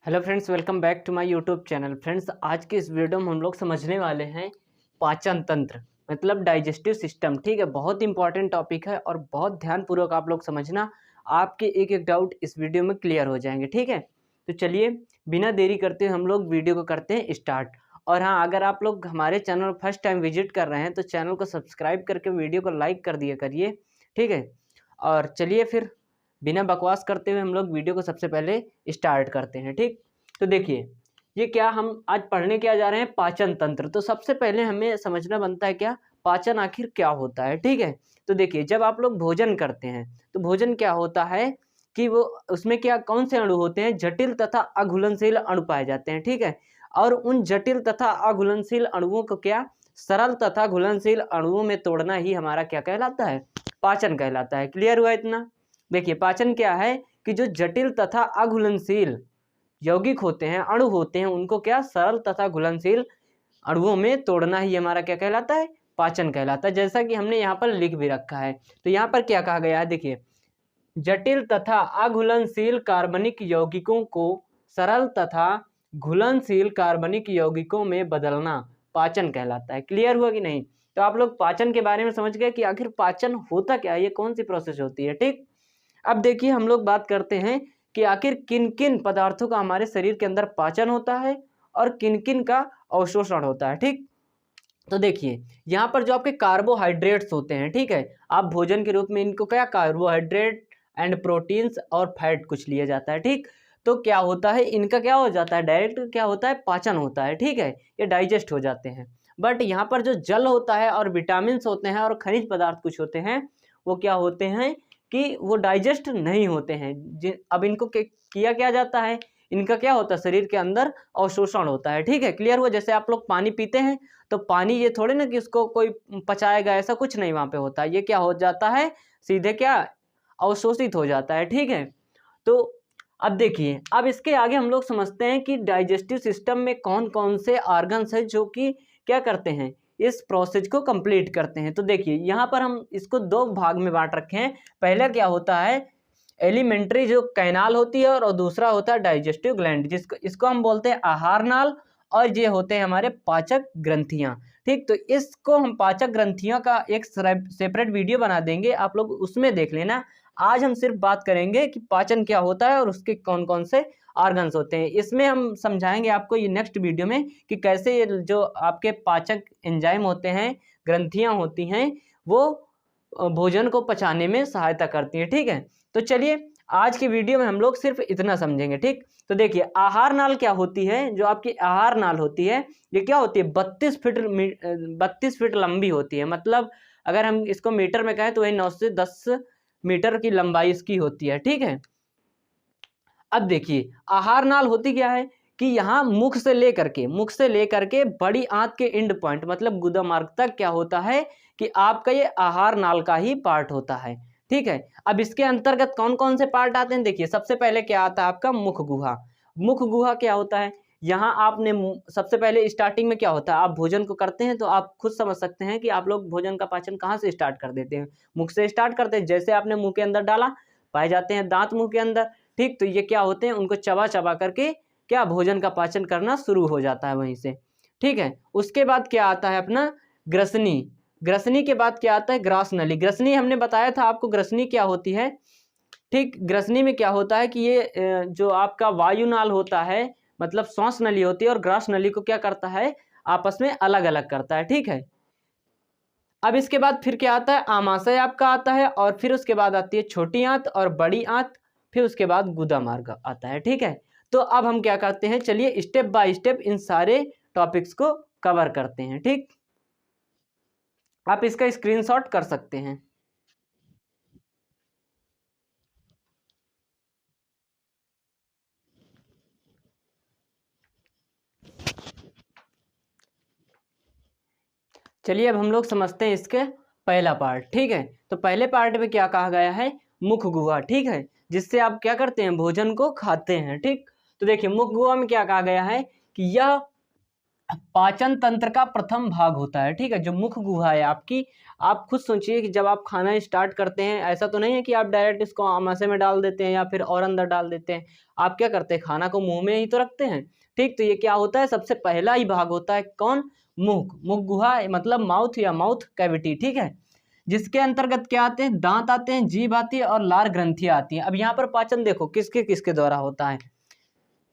Hello friends, welcome back to my YouTube channel. Friends, आज के इस वीडियो में हम लोग समझने वाले हैं पाचन तंत्र मतलब डाइजेस्टिव सिस्टम। ठीक है, बहुत इंपॉर्टेंट टॉपिक है और बहुत ध्यानपूर्वक आप लोग समझना। आपके एक एक डाउट इस वीडियो में क्लियर हो जाएंगे। ठीक है, तो चलिए बिना देरी करते हुए हम लोग वीडियो को करते हैं स्टार्ट। और हाँ, अगर आप लोग हमारे चैनल फर्स्ट टाइम विजिट कर रहे हैं तो चैनल को सब्सक्राइब करके वीडियो को लाइक कर दिया करिए। ठीक है, और चलिए फिर बिना बकवास करते हुए हम लोग वीडियो को सबसे पहले स्टार्ट करते हैं। ठीक, तो देखिए ये क्या हम आज पढ़ने क्या जा रहे हैं, पाचन तंत्र। तो सबसे पहले हमें समझना बनता है क्या पाचन आखिर क्या होता है। ठीक है, तो देखिए जब आप लोग भोजन करते हैं तो भोजन क्या होता है कि वो उसमें क्या कौन से अणु होते हैं, जटिल तथा अघुलनशील अणु पाए जाते हैं। ठीक है, और उन जटिल तथा अघुलनशील अणुओं को क्या सरल तथा घुलनशील अणुओं में तोड़ना ही हमारा क्या कहलाता है, पाचन कहलाता है। क्लियर हुआ इतना? देखिए पाचन क्या है कि जो जटिल तथा अघुलनशील यौगिक होते हैं, अणु होते हैं, उनको क्या सरल तथा घुलनशील अणुओं में तोड़ना ही हमारा क्या कहलाता है, पाचन कहलाता है। जैसा कि हमने यहाँ पर लिख भी रखा है। तो यहाँ पर क्या कहा गया है, देखिए जटिल तथा अघुलनशील कार्बनिक यौगिकों को सरल तथा घुलनशील कार्बनिक यौगिकों में बदलना पाचन कहलाता है। क्लियर हुआ कि नहीं? तो आप लोग पाचन के बारे में समझ गए कि आखिर पाचन होता क्या है, ये कौन सी प्रोसेस होती है। ठीक, अब देखिए हम लोग बात करते हैं कि आखिर किन किन पदार्थों का हमारे शरीर के अंदर पाचन होता है और किन किन का अवशोषण होता है। ठीक, तो देखिए यहाँ पर जो आपके कार्बोहाइड्रेट्स होते हैं, ठीक है, आप भोजन के रूप में इनको क्या कार्बोहाइड्रेट एंड प्रोटीन्स और फैट कुछ लिया जाता है। ठीक, तो क्या होता है, इनका क्या हो जाता है, डायरेक्ट क्या होता है, पाचन होता है। ठीक है, ये डाइजेस्ट हो जाते हैं। बट यहाँ पर जो जल होता है और विटामिन होते हैं और खनिज पदार्थ कुछ होते हैं, वो क्या होते हैं कि वो डाइजेस्ट नहीं होते हैं। अब इनको किया क्या जाता है, इनका क्या होता है, शरीर के अंदर अवशोषण होता है। ठीक है, क्लियर हुआ? जैसे आप लोग पानी पीते हैं तो पानी ये थोड़े ना कि उसको कोई पचाएगा, ऐसा कुछ नहीं वहाँ पे होता है। ये क्या हो जाता है, सीधे क्या अवशोषित हो जाता है। ठीक है, तो अब देखिए अब इसके आगे हम लोग समझते हैं कि डाइजेस्टिव सिस्टम में कौन कौन से ऑर्गन्स हैं जो कि क्या करते हैं, इस प्रोसेस को कंप्लीट करते हैं। तो देखिए यहाँ पर हम इसको दो भाग में बांट रखे हैं। पहला क्या होता है, एलिमेंट्री जो कैनाल होती है, और दूसरा होता है डाइजेस्टिव ग्लैंड, जिसको इसको हम बोलते हैं आहार नाल, और ये होते हैं हमारे पाचक ग्रंथियां। ठीक, तो इसको हम पाचक ग्रंथियों का एक सेपरेट वीडियो बना देंगे, आप लोग उसमें देख लेना। आज हम सिर्फ बात करेंगे कि पाचन क्या होता है और उसके कौन कौन से ऑर्गन्स होते हैं। इसमें हम समझाएंगे आपको ये नेक्स्ट वीडियो में कि कैसे ये जो आपके पाचक एंजाइम होते हैं, ग्रंथियां होती हैं, वो भोजन को पचाने में सहायता करती हैं। ठीक है, तो चलिए आज की वीडियो में हम लोग सिर्फ इतना समझेंगे। ठीक, तो देखिए आहार नाल क्या होती है, जो आपकी आहार नाल होती है ये क्या होती है, 32 फीट लंबी होती है। मतलब अगर हम इसको मीटर में कहें तो वही 9 से 10 मीटर की लंबाई इसकी होती है। ठीक है, अब देखिए आहार नाल होती क्या है कि यहाँ मुख से लेकर के बड़ी आंत के एंड पॉइंट मतलब गुदा मार्ग तक क्या होता है कि आपका ये आहार नाल का ही पार्ट होता है। ठीक है, अब इसके अंतर्गत कौन कौन से पार्ट आते हैं, देखिए सबसे पहले क्या आता है आपका मुख गुहा। मुख गुहा क्या होता है, यहाँ आपने सबसे पहले स्टार्टिंग में क्या होता है, आप भोजन को करते हैं तो आप खुद समझ सकते हैं कि आप लोग भोजन का पाचन कहाँ से स्टार्ट कर देते हैं, मुख से स्टार्ट करते हैं। जैसे आपने मुंह के अंदर डाला, पाए जाते हैं दांत मुंह के अंदर। ठीक, तो ये क्या होते हैं, उनको चबा चबा करके क्या भोजन का पाचन करना शुरू हो जाता है वहीं से। ठीक है, उसके बाद क्या आता है अपना ग्रसनी। ग्रसनी के बाद क्या आता है ग्रास नली। ग्रसनी हमने बताया था आपको, ग्रसनी क्या होती है। ठीक, ग्रसनी में क्या होता है कि ये जो आपका वायुनाल होता है मतलब श्वास नली होती है, और ग्रास नली को क्या करता है, आपस में अलग अलग करता है। ठीक है, अब इसके बाद फिर क्या आता है, आमाशय आपका आता है, और फिर उसके बाद आती है छोटी आंत और बड़ी आंत, फिर उसके बाद गुदा मार्ग आता है। ठीक है, तो अब हम क्या करते हैं, चलिए स्टेप बाय स्टेप इन सारे टॉपिक्स को कवर करते हैं। ठीक, आप इसका स्क्रीनशॉट कर सकते हैं। चलिए अब हम लोग समझते हैं इसके पहला पार्ट। ठीक है, तो पहले पार्ट में क्या कहा गया है, मुख गुहा। ठीक है, जिससे आप क्या करते हैं, भोजन को खाते हैं। ठीक, तो देखिए मुख गुहा में क्या कहा गया है कि यह पाचन तंत्र का प्रथम भाग होता है, ठीक है, जो मुख गुहा है आपकी। आप खुद सोचिए कि जब आप खाना स्टार्ट करते हैं, ऐसा तो नहीं है कि आप डायरेक्ट इसको आमाशय में डाल देते हैं या फिर और अंदर डाल देते हैं। आप क्या करते हैं, खाना को मुंह में ही तो रखते हैं, ठीक। तो ये क्या होता है, सबसे पहला ही भाग होता है कौन, मुख गुहा, मतलब माउथ या माउथ कैविटी, ठीक है, जिसके अंतर्गत क्या आते हैं, दांत आते हैं, जीभ आती है और लार ग्रंथियां आती हैं। अब यहाँ पर पाचन देखो किसके किसके द्वारा होता है।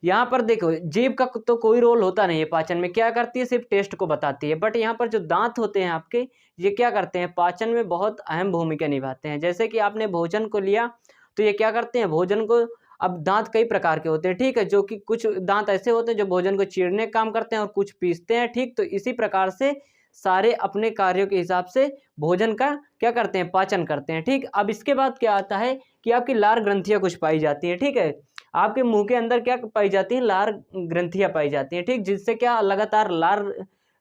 यहाँ पर देखो जीभ का तो कोई रोल होता नहीं है पाचन में, क्या करती है, सिर्फ टेस्ट को बताती है। बट यहाँ पर जो दांत होते हैं आपके, ये क्या करते हैं, पाचन में बहुत अहम भूमिका निभाते हैं। जैसे कि आपने भोजन को लिया तो ये क्या करते हैं, भोजन को, अब दांत कई प्रकार के होते हैं, ठीक है, जो कि कुछ दांत ऐसे होते हैं जो भोजन को चीरने का काम करते हैं और कुछ पीसते हैं, ठीक। तो इसी प्रकार से सारे अपने कार्यों के हिसाब से भोजन का क्या करते हैं, पाचन करते हैं, ठीक। अब इसके बाद क्या आता है कि आपकी लार ग्रंथियां कुछ पाई जाती है, ठीक है, आपके मुंह के अंदर क्या पाई जाती है, लार ग्रंथियां पाई जाती हैं, ठीक, जिससे क्या लगातार लार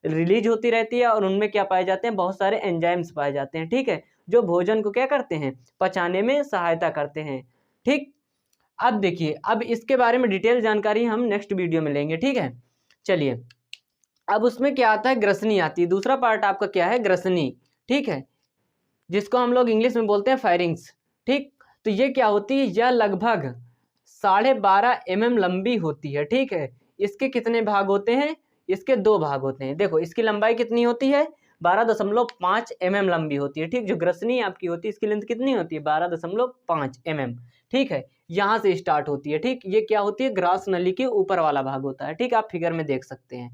रिलीज होती रहती है और उनमें क्या पाए जाते हैं, बहुत सारे एंजाइम्स पाए जाते हैं, ठीक है, जो भोजन को क्या करते हैं, पचाने में सहायता करते हैं, ठीक। अब देखिए, अब इसके बारे में डिटेल जानकारी हम नेक्स्ट वीडियो में लेंगे, ठीक है। चलिए, अब उसमें क्या आता है, ग्रसनी आती है, दूसरा पार्ट आपका क्या है, ग्रसनी, ठीक है, जिसको हम लोग इंग्लिश में बोलते हैं फायरिंग्स, ठीक। तो ये क्या होती है, यह लगभग 12.5 mm लंबी होती है, ठीक है। इसके कितने भाग होते हैं, इसके 2 भाग होते हैं। देखो इसकी लंबाई कितनी होती है, 12.5 mm लंबी होती है, ठीक। जो ग्रसनी आपकी होती है इसकी लेंथ कितनी होती है, 12.5 mm, ठीक है। यहाँ से स्टार्ट होती है, ठीक। ये क्या होती है, ग्रास नली के ऊपर वाला भाग होता है, ठीक, आप फिगर में देख सकते हैं।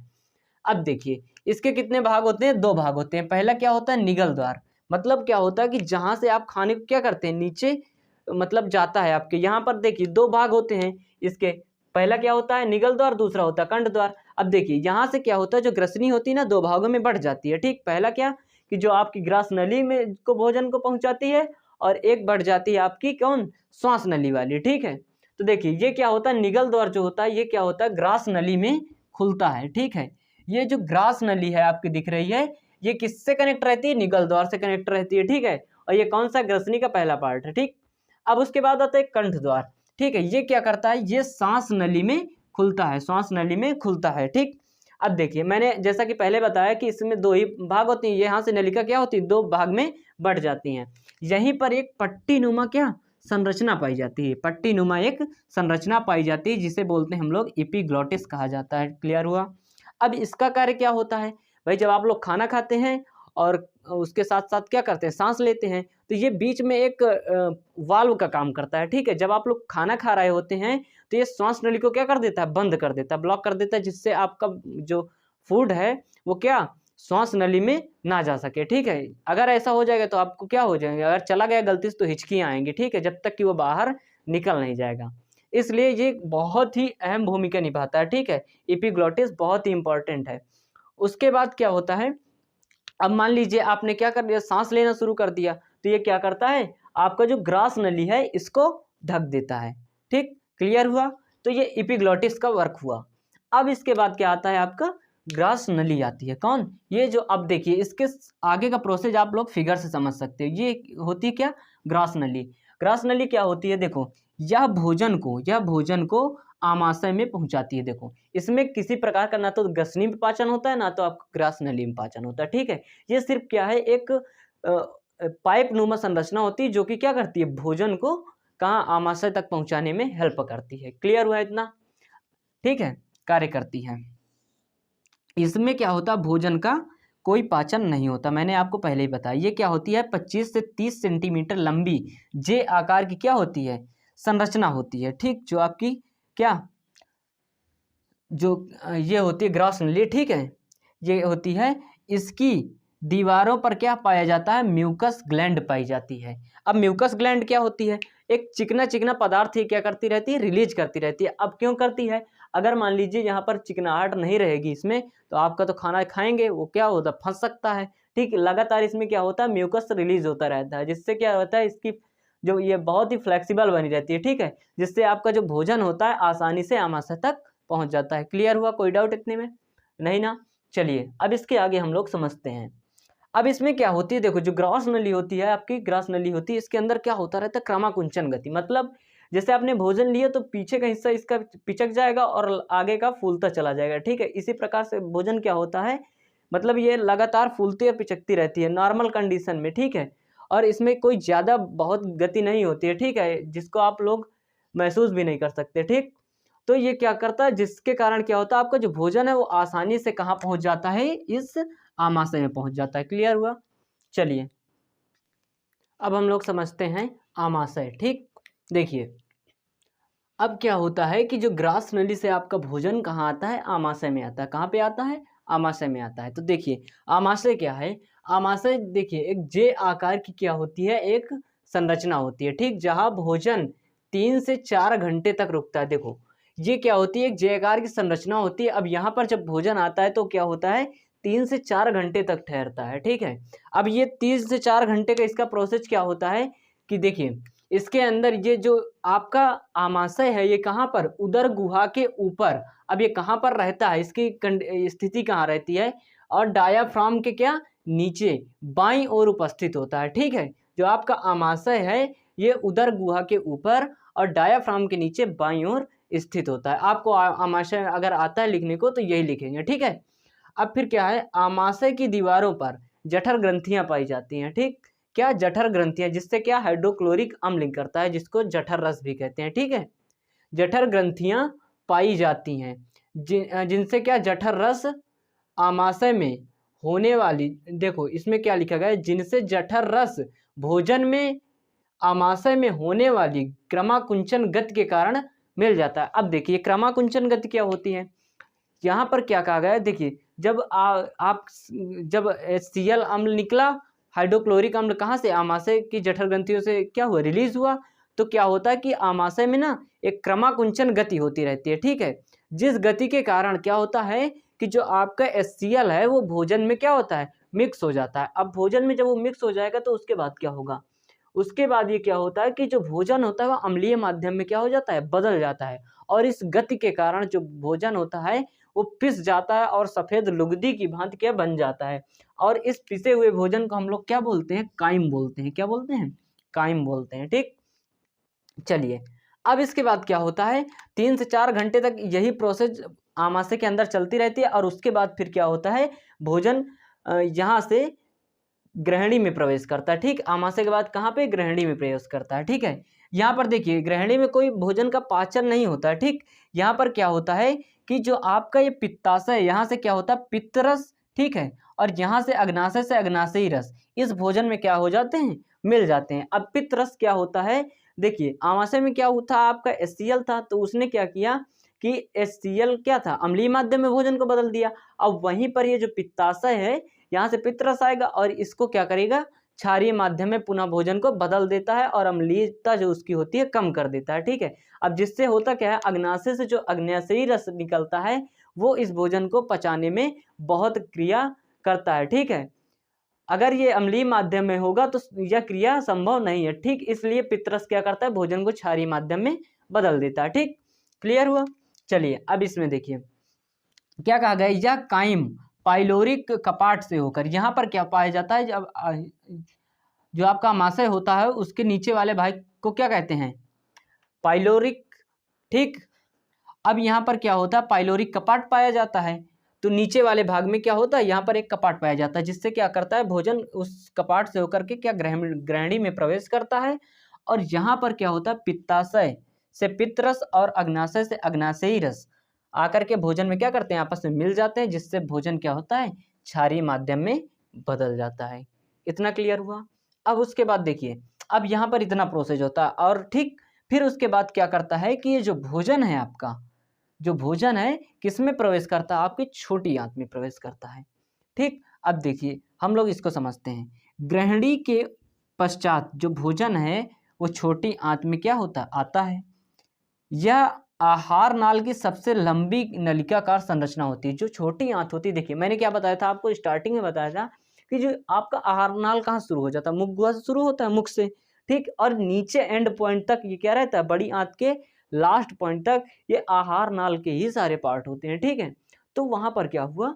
अब देखिए इसके कितने भाग होते हैं, 2 भाग होते हैं। पहला क्या होता है, निगल द्वार, मतलब क्या होता है कि जहाँ से आप खाने को क्या करते हैं, नीचे मतलब जाता है आपके। यहाँ पर देखिए 2 भाग होते हैं इसके, पहला क्या होता है, निगल द्वार, दूसरा होता है कंठ द्वार। अब देखिए यहाँ से क्या होता है, जो ग्रसनी होती है ना, 2 भागों में बढ़ जाती है, ठीक। पहला क्या कि जो आपकी ग्रास नली में को भोजन को पहुंचाती है, और एक बढ़ जाती है आपकी कौन, श्वास नली वाली, ठीक है। तो देखिए ये क्या होता है, निगल द्वार जो होता है ये क्या होता है, ग्रास नली में खुलता है, ठीक है। ये जो ग्रास नली है आपकी दिख रही है, ये किससे कनेक्ट रहती है, निगल द्वार से कनेक्ट रहती है, ठीक है। और ये कौन सा, ग्रसनी का पहला पार्ट है, ठीक। अब उसके बाद आता है कंठ द्वार, ठीक है। ये क्या करता है, ये सांस नली में खुलता है, सांस नली में खुलता है, ठीक। अब देखिए मैंने जैसा कि पहले बताया कि इसमें 2 ही भाग होते हैं, यहाँ से नलिका क्या होती है, 2 भाग में बढ़ जाती हैं। यहीं पर एक पट्टी नुमा क्या संरचना पाई जाती है, पट्टी नुमा एक संरचना पाई जाती है, जिसे बोलते हैं हम लोग एपिग्लॉटिस कहा जाता है। क्लियर हुआ। अब इसका कार्य क्या होता है भाई, जब आप लोग खाना खाते हैं और उसके साथ साथ क्या करते हैं, सांस लेते हैं, तो ये बीच में एक वाल्व का काम करता है, ठीक है। जब आप लोग खाना खा रहे होते हैं तो ये श्वास नली को क्या कर देता है, बंद कर देता है, ब्लॉक कर देता है, जिससे आपका जो फूड है वो क्या श्वास नली में ना जा सके, ठीक है। अगर ऐसा हो जाएगा तो आपको क्या हो जाएगा, अगर चला गया गलती से तो हिचकियाँ आएंगी, ठीक है, जब तक कि वो बाहर निकल नहीं जाएगा। इसलिए ये बहुत ही अहम भूमिका निभाता है, ठीक है। एपिग्लॉटिस बहुत ही इंपॉर्टेंट है। उसके बाद क्या होता है, अब मान लीजिए आपने क्या कर दिया, सांस लेना शुरू कर दिया, तो ये क्या करता है, आपका जो ग्रास नली है इसको ढक देता है, ठीक। क्लियर हुआ। तो ये एपिग्लॉटिस का वर्क हुआ। अब इसके बाद क्या आता है, आपका ग्रास नली आती है, कौन, ये जो, अब देखिए इसके आगे का प्रोसेस आप लोग फिगर से समझ सकते हो। ये होती है क्या, ग्रास नली। ग्रास नली क्या होती है, देखो यह भोजन को आमाशय में पहुंचाती है। देखो इसमें किसी प्रकार का ना तो ग्रसनी में पाचन होता है, ना तो आपका ग्रास नली में पाचन होता है, ठीक है। ये सिर्फ क्या है, एक पाइप नुमा संरचना होती है, जो कि क्या करती है, भोजन को कहाँ, आमाशय तक पहुंचाने में हेल्प करती है। क्लियर हुआ इतना, ठीक है, कार्य करती है। इसमें क्या होता है, भोजन का कोई पाचन नहीं होता, मैंने आपको पहले ही बताया। ये क्या होती है, 25 से 30 सेंटीमीटर लंबी जे आकार की क्या होती है, संरचना होती है, ठीक। जो आपकी क्या, जो ये होती है ग्रास नली, ठीक है, ये होती है। इसकी दीवारों पर क्या पाया जाता है, म्यूकस ग्लैंड पाई जाती है। अब म्यूकस ग्लैंड क्या होती है, एक चिकना चिकना पदार्थ ही क्या करती रहती है, रिलीज करती रहती है। अब क्यों करती है, अगर मान लीजिए यहाँ पर चिकनाहट नहीं रहेगी इसमें, तो आपका तो खाना खाएंगे वो क्या होता है, फंस सकता है, ठीक। लगातार इसमें क्या होता है, म्यूकस रिलीज होता रहता है, जिससे क्या होता है, इसकी जो ये बहुत ही फ्लेक्सिबल बनी रहती है, ठीक है, जिससे आपका जो भोजन होता है आसानी से आमाशय तक पहुंच जाता है। क्लियर हुआ, कोई डाउट इतने में नहीं ना। चलिए अब इसके आगे हम लोग समझते हैं। अब इसमें क्या होती है, देखो जो ग्रास नली होती है आपकी, ग्रास नली होती है, इसके अंदर क्या होता रहता है, क्रमाकुंचन गति, मतलब जैसे आपने भोजन लिया तो पीछे का हिस्सा इसका पिचक जाएगा और आगे का फूलता चला जाएगा, ठीक है। इसी प्रकार से भोजन क्या होता है, मतलब ये लगातार फूलती और पिचकती रहती है नॉर्मल कंडीशन में, ठीक है। और इसमें कोई ज़्यादा बहुत गति नहीं होती है, ठीक है, जिसको आप लोग महसूस भी नहीं कर सकते, ठीक। तो ये क्या करता है, जिसके कारण क्या होता है, आपका जो भोजन है वो आसानी से कहाँ पहुँच जाता है, इस आमाशय में पहुँच जाता है। क्लियर हुआ? चलिए अब हम लोग समझते हैं आमाशय, ठीक। देखिए अब क्या होता है कि जो ग्रास नली से आपका भोजन कहाँ आता है, आमाशय में आता है। कहाँ पे आता है? आमाशय में आता है। तो देखिए आमाशय क्या है, आमाशय देखिए एक जे आकार की क्या होती है, एक संरचना होती है, ठीक, जहाँ भोजन 3 से 4 घंटे तक रुकता है। देखो ये क्या होती है, एक जे आकार की संरचना होती है। अब यहाँ पर जब भोजन आता है तो क्या होता है, 3 से 4 घंटे तक ठहरता है, ठीक है। अब ये 3 से 4 घंटे का इसका प्रोसेस क्या होता है कि देखिए इसके अंदर ये जो आपका आमाशय है ये कहाँ पर, उदर गुहा के ऊपर। अब ये कहाँ पर रहता है, इसकी स्थिति कहाँ रहती है, और डायाफ्राम के क्या नीचे बाईं ओर उपस्थित होता है, ठीक है। जो आपका आमाशय है ये उदर गुहा के ऊपर और डायाफ्राम के नीचे बाईं ओर स्थित होता है। आपको आमाशय अगर आता है लिखने को तो यही लिखेंगे, ठीक है। अब फिर क्या है, आमाशय की दीवारों पर जठर ग्रंथियां पाई जाती हैं, ठीक। क्या, जठर ग्रंथियां, जिससे क्या हाइड्रोक्लोरिक अम्ल लिंक करता है, जिसको जठर रस भी कहते हैं, ठीक है। जठर ग्रंथियां पाई जाती हैं जिनसे क्या जठर रस आमाशय में होने वाली, देखो इसमें क्या लिखा गया है, जिनसे जठर रस भोजन में आमाशय में होने वाली क्रमाकुंचन गति के कारण मिल जाता है। अब देखिए क्रमाकुंचन गति क्या होती है, यहाँ पर क्या कहा गया है, देखिए जब आप जब HCl अम्ल निकला, हाइड्रोक्लोरिक अम्ल कहाँ से, आमाशय की जठर ग्रंथियों से क्या हुआ, रिलीज हुआ, तो क्या होता है कि आमाशय में ना एक क्रमाकुंचन गति होती रहती है, ठीक है। जिस गति के कारण क्या होता है कि जो आपका HCl है वो भोजन में क्या होता है, मिक्स हो जाता है। अब भोजन में जब वो मिक्स हो जाएगा तो उसके बाद क्या होगा, उसके बाद ये क्या होता है कि जो भोजन होता है वो अम्लीय माध्यम में क्या हो जाता है, बदल जाता है। और इस गति के कारण जो भोजन होता है वो पिस जाता है और सफ़ेद लुगदी की भांति क्या बन जाता है। और इस पिसे हुए भोजन को हम लोग क्या बोलते हैं, काइम बोलते हैं। क्या बोलते हैं, काइम बोलते हैं, ठीक। चलिए अब इसके बाद क्या होता है, 3 से 4 घंटे तक यही प्रोसेस आमाशय के अंदर चलती रहती है। और उसके बाद फिर क्या होता है, भोजन यहाँ से ग्रहणी में प्रवेश करता है, ठीक। आमाशय के बाद कहाँ पे, ग्रहणी में प्रवेश करता है, ठीक है। यहाँ पर देखिए ग्रहणी में कोई भोजन का पाचन नहीं होता है, ठीक। यहाँ पर क्या होता है कि जो आपका ये पित्ताशय, यहाँ से क्या होता है, पित्तरस, ठीक है। और यहाँ से अग्नाशय से अग्नाशयी रस इस भोजन में क्या हो जाते हैं, मिल जाते हैं। अब पित्त रस क्या होता है, देखिए आमाशय में क्या होता आपका HCl था, तो उसने क्या किया कि HCl क्या था, अम्लीय माध्यम में भोजन को बदल दिया। अब वहीं पर ये जो पित्ताशय है यहाँ से पित्त रस आएगा और इसको क्या करेगा, क्षारीय माध्यम में पुनः भोजन को बदल देता है और अम्लीयता जो उसकी होती है कम कर देता है, ठीक है। अब जिससे होता क्या है, अग्नाशय से जो अग्नाशयी रस निकलता है वो इस भोजन को पचाने में बहुत क्रिया करता है, ठीक है। अगर ये अम्लीय माध्यम में होगा तो यह क्रिया संभव नहीं है, ठीक। इसलिए पित्तरस क्या करता है, भोजन को क्षारीय माध्यम में बदल देता है, ठीक। क्लियर हुआ? चलिए अब इसमें देखिए क्या कहा गया, यह काइम पाइलोरिक कपाट से होकर यहाँ पर क्या पाया जाता है, जब जो आपका आमाशय होता है उसके नीचे वाले भाग को क्या कहते हैं, पाइलोरिक, ठीक। अब यहाँ पर क्या होता है, पाइलोरिक कपाट पाया जाता है। तो नीचे वाले भाग में क्या होता है, यहाँ पर एक कपाट पाया जाता है जिससे क्या करता है, भोजन उस कपाट से होकर के क्या ग्रहणी में प्रवेश करता है। और यहाँ पर क्या होता है, पित्ताशय से पित्तरस और अग्नाशय से अग्नाशयी रस आकर के भोजन में क्या करते हैं, आपस में मिल जाते हैं, जिससे भोजन क्या होता है, क्षारीय माध्यम में बदल जाता है। इतना क्लियर हुआ? अब उसके बाद देखिए अब यहाँ पर इतना प्रोसेस होता है और ठीक फिर उसके बाद क्या करता है कि ये जो भोजन है आपका, जो भोजन है किस में प्रवेश करता है, आपकी छोटी आंत में प्रवेश करता है, ठीक। अब देखिए हम लोग इसको समझते हैं, ग्रहणी के पश्चात जो भोजन है वो छोटी आंत में क्या होता आता है। यह आहार नाल की सबसे लंबी नलिकाकार संरचना होती है। जो छोटी आंत होती है, देखिए मैंने क्या बताया था आपको, स्टार्टिंग में बताया था कि जो आपका आहार नाल कहाँ शुरू हो जाता है, मुख गुहा से शुरू होता है, मुख से, ठीक। और नीचे एंड पॉइंट तक ये क्या रहता है, बड़ी आंत के लास्ट पॉइंट तक ये आहार नाल के ही सारे पार्ट होते हैं, ठीक है। तो वहां पर क्या हुआ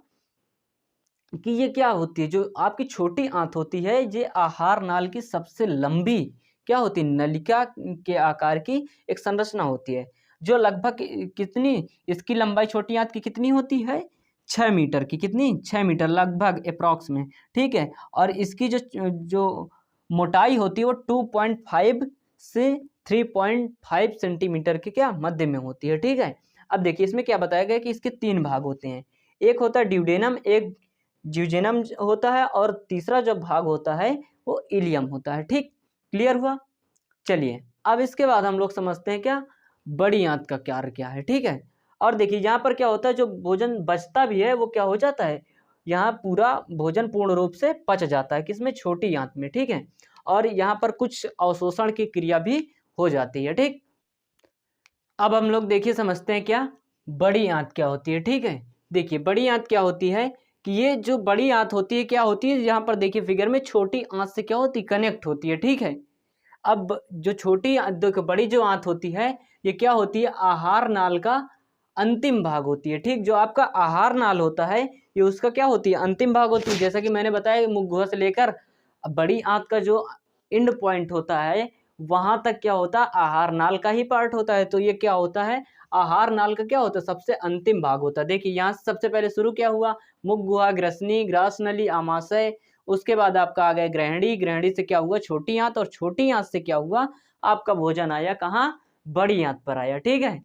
कि ये क्या होती है, जो आपकी छोटी आंत होती है ये आहार नाल की सबसे लंबी क्या होती है, नलिका के आकार की एक संरचना होती है, जो लगभग कितनी, इसकी लंबाई छोटी आंत की कितनी होती है, 6 मीटर की, कितनी, 6 मीटर लगभग अप्रॉक्स में, ठीक है। और इसकी जो जो मोटाई होती है वो 2.5 से 3.5 सेंटीमीटर के क्या मध्य में होती है, ठीक है। अब देखिए इसमें क्या बताया गया कि इसके 3 भाग होते हैं, एक होता है ड्यूडेनम, एक ज्यूजेनम होता है, और तीसरा जो भाग होता है वो इलियम होता है, ठीक। क्लियर हुआ। चलिए अब इसके बाद हम लोग समझते हैं क्या, बड़ी आंत का कार्य क्या है, ठीक है। और देखिए यहाँ पर क्या होता है, जो भोजन बचता भी है वो क्या हो जाता है, यहाँ पूरा भोजन पूर्ण रूप से पच जाता है, किसमें, छोटी आंत में, ठीक है। और यहाँ पर कुछ अवशोषण की क्रिया भी हो जाती है, ठीक। अब हम लोग देखिए समझते हैं क्या, बड़ी आंत क्या होती है, ठीक है। देखिए बड़ी आंत क्या होती है कि ये जो बड़ी आंत होती है क्या होती है, यहाँ पर देखिए फिगर में छोटी आंत से क्या होती है, कनेक्ट होती है, ठीक है। अब जो छोटी देखो बड़ी जो आंत होती है ये क्या होती है, आहार नाल का अंतिम भाग होती है, ठीक। जो आपका आहार नाल होता है ये उसका क्या होती है, अंतिम भाग होती है। जैसा कि मैंने बताया मुख गुहा से लेकर बड़ी आंत का जो एंड पॉइंट होता है वहां तक क्या होता है, आहार नाल का ही पार्ट होता है। तो ये क्या होता है, आहार नाल का क्या होता है, सबसे अंतिम भाग होता है। देखिए यहाँ से सबसे पहले शुरू क्या हुआ, मुख गुहा, ग्रसनी, ग्रास नली, आमाशय, उसके बाद आपका आ गया ग्रहणी, ग्रहणी से क्या हुआ, छोटी आंत, और छोटी आंत से क्या हुआ, आपका भोजन आया कहाँ, बड़ी आंत पर आया, ठीक है।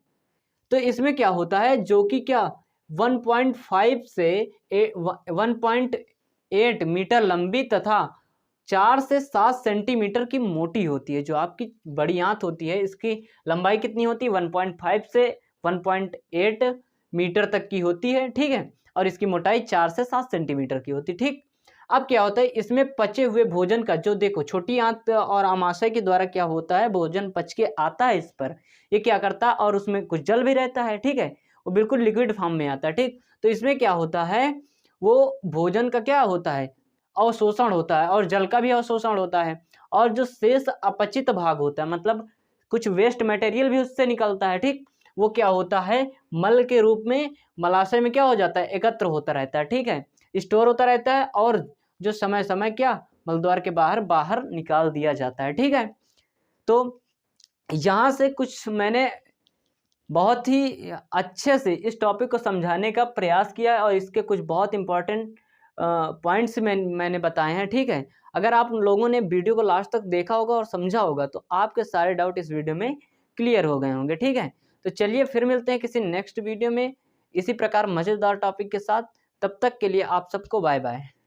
तो इसमें क्या होता है, जो कि क्या 1.5 से 1.8 मीटर लंबी तथा 4 से 7 सेंटीमीटर की मोटी होती है। जो आपकी बड़ी आंत होती है इसकी लंबाई कितनी होती है, 1.5 से 1.8 मीटर तक की होती है, ठीक है। और इसकी मोटाई 4 से 7 सेंटीमीटर की होती है, ठीक। अब क्या होता है, इसमें पचे हुए भोजन का जो देखो छोटी आंत और आमाशय के द्वारा क्या होता है, भोजन पच के आता है इस पर, ये क्या करता है, और उसमें कुछ जल भी रहता है, ठीक है, वो बिल्कुल लिक्विड फॉर्म में आता है, ठीक। तो इसमें क्या होता है, वो भोजन का क्या होता है, अवशोषण होता है, और जल का भी अवशोषण होता है। और जो शेष अपचित भाग होता है, मतलब कुछ वेस्ट मटेरियल भी उससे निकलता है, ठीक। वो क्या होता है, मल के रूप में मलाशय में क्या हो जाता है, एकत्र होता रहता है, ठीक है, स्टोर होता रहता है, और जो समय समय क्या मलद्वार के बाहर बाहर निकाल दिया जाता है, ठीक है। तो यहाँ से कुछ मैंने बहुत ही अच्छे से इस टॉपिक को समझाने का प्रयास किया है, और इसके कुछ बहुत इंपॉर्टेंट पॉइंट्स मैंने बताए हैं, ठीक है। अगर आप लोगों ने वीडियो को लास्ट तक देखा होगा और समझा होगा तो आपके सारे डाउट इस वीडियो में क्लियर हो गए होंगे, ठीक है। तो चलिए फिर मिलते हैं किसी नेक्स्ट वीडियो में इसी प्रकार मज़ेदार टॉपिक के साथ। तब तक के लिए आप सबको बाय बाय।